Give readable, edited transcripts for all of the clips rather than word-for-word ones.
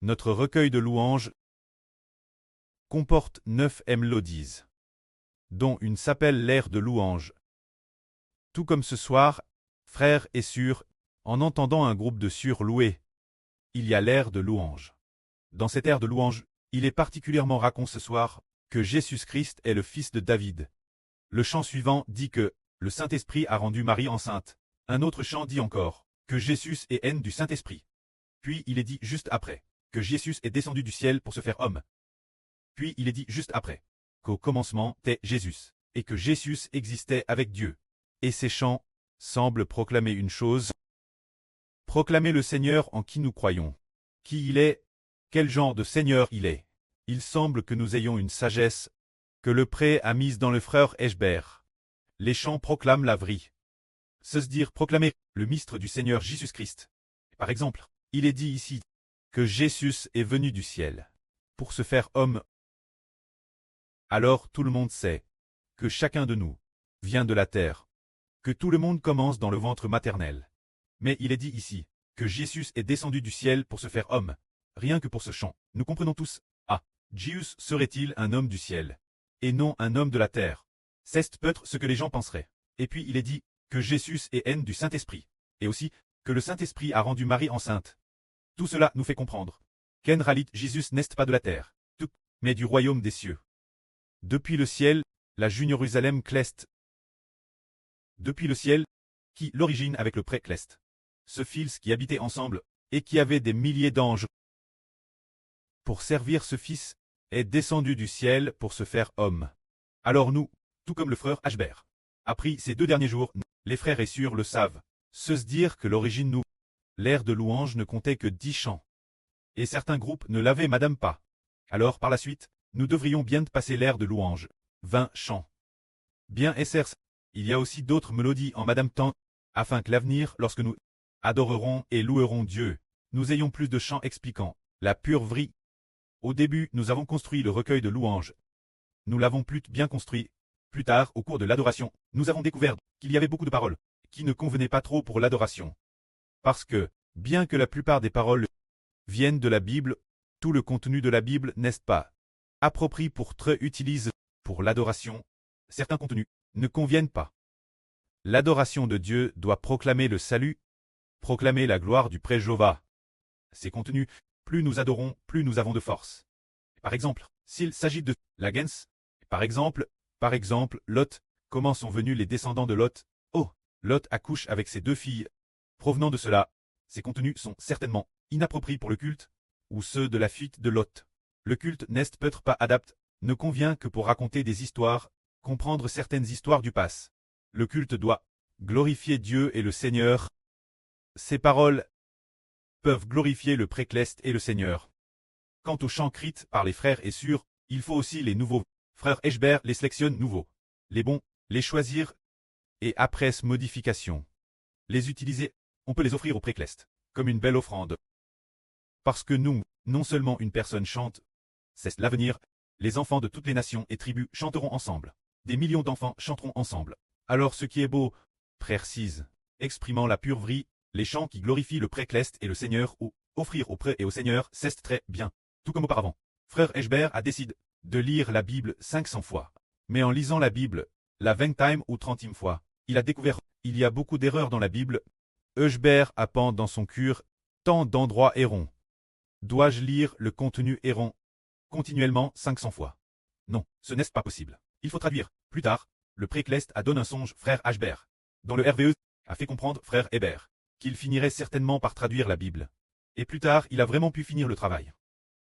Notre recueil de louanges comporte 9 mélodies, dont une s'appelle l'air de louange. Tout comme ce soir, frères et sœurs, en entendant un groupe de sœurs louer, il y a l'air de louange. Dans cet air de louange, il est particulièrement raconté ce soir que Jésus-Christ est le fils de David. Le chant suivant dit que le Saint-Esprit a rendu Marie enceinte. Un autre chant dit encore que Jésus est haine du Saint-Esprit. Puis il est dit juste après que Jésus est descendu du ciel pour se faire homme. Puis il est dit juste après qu'au commencement était Jésus, et que Jésus existait avec Dieu. Et ces chants semblent proclamer une chose. Proclamer le Seigneur en qui nous croyons. Qui il est, quel genre de Seigneur il est. Il semble que nous ayons une sagesse que le pré a mise dans le frère Eschber. Les chants proclament la vraie. Se dire proclamer le mystère du Seigneur Jésus-Christ. Par exemple, il est dit ici que Jésus est venu du ciel pour se faire homme. Alors tout le monde sait que chacun de nous vient de la terre, que tout le monde commence dans le ventre maternel. Mais il est dit ici que Jésus est descendu du ciel pour se faire homme. Rien que pour ce chant, nous comprenons tous. Ah, Jésus serait-il un homme du ciel, et non un homme de la terre? C'est peut-être ce que les gens penseraient. Et puis il est dit que Jésus est haine du Saint-Esprit, et aussi que le Saint-Esprit a rendu Marie enceinte. Tout cela nous fait comprendre qu'en réalité Jésus n'est pas de la terre, tout, mais du royaume des cieux. Depuis le ciel, la Jérusalem cleste. Depuis le ciel, qui l'origine avec le pré-cleste. Ce fils qui habitait ensemble, et qui avait des milliers d'anges. Pour servir ce fils, est descendu du ciel pour se faire homme. Alors nous, tout comme le frère Eschber, a pris ces 2 derniers jours, les frères et sœurs le savent, se dire que l'origine nous, l'air de louange ne comptait que 10 chants. Et certains groupes ne l'avaient madame pas. Alors par la suite, nous devrions bien passer l'air de louange, 20 chants. Bien SRC, il y a aussi d'autres mélodies en madame temps, afin que l'avenir, lorsque nous adorerons et louerons Dieu, nous ayons plus de chants expliquant la pure vraie. Au début, nous avons construit le recueil de louanges. Nous l'avons plus bien construit. Plus tard, au cours de l'adoration, nous avons découvert qu'il y avait beaucoup de paroles qui ne convenaient pas trop pour l'adoration. Parce que, bien que la plupart des paroles viennent de la Bible, tout le contenu de la Bible n'est pas approprié pour être utilisé pour l'adoration. Certains contenus ne conviennent pas. L'adoration de Dieu doit proclamer le salut, proclamer la gloire du pré-Jéhovah. Ces contenus, plus nous adorons, plus nous avons de force. Par exemple, s'il s'agit de la gens, par exemple, Lot, comment sont venus les descendants de Lot? Oh, Lot accouche avec ses 2 filles. Provenant de cela, ces contenus sont certainement inappropriés pour le culte, ou ceux de la fuite de Lot. Le culte n'est peut-être pas adapté, ne convient que pour raconter des histoires, comprendre certaines histoires du passé. Le culte doit glorifier Dieu et le Seigneur. Ces paroles peuvent glorifier le pré-cleste et le Seigneur. Quant aux chants crits par les frères et sœurs, il faut aussi les nouveaux. Frère Eschber les sélectionne nouveaux. Les bons, les choisir, et après modification, les utiliser, on peut les offrir au pré-cleste, comme une belle offrande. Parce que nous, non seulement une personne chante, c'est l'avenir, les enfants de toutes les nations et tribus chanteront ensemble. Des millions d'enfants chanteront ensemble. Alors ce qui est beau, précise, exprimant la pure vraie, les chants qui glorifient le pré-cleste et le Seigneur ou offrir au pré et au Seigneur, c'est très bien. Tout comme auparavant. Frère Eschber a décidé de lire la Bible 500 fois. Mais en lisant la Bible, la 20e ou 30e fois, il a découvert il y a beaucoup d'erreurs dans la Bible. Eschber append dans son cœur tant d'endroits errants. Dois-je lire le contenu errant continuellement 500 fois? Non, ce n'est pas possible. Il faut traduire. Plus tard, le pré-cleste a donné un songe frère Eschber. Dans le RVE, a fait comprendre frère Hébert qu'il finirait certainement par traduire la Bible. Et plus tard, il a vraiment pu finir le travail.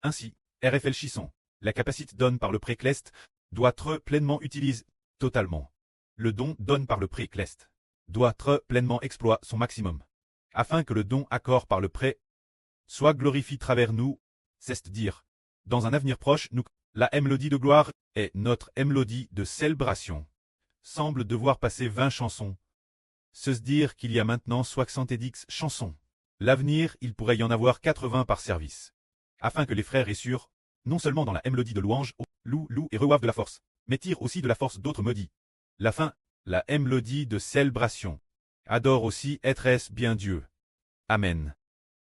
Ainsi, RFL Chisson, la capacité donne par le pré-cleste doit être pleinement utilisée, totalement. Le don donné par le pré-cleste doit être pleinement exploité son maximum, afin que le don accord par le pré soit glorifié travers nous, c'est-à-dire, dans un avenir proche, nous, la mélodie de gloire est notre mélodie de célébration. Semble devoir passer 20 chansons. Se dire qu'il y a maintenant 70 chansons. L'avenir, il pourrait y en avoir 80 par service. Afin que les frères et sœurs, non seulement dans la mélodie de louange, louent et reçoivent de la force, mais tirent aussi de la force d'autres mélodies. La fin, la mélodie de célébration. Adore aussi être bien Dieu. Amen.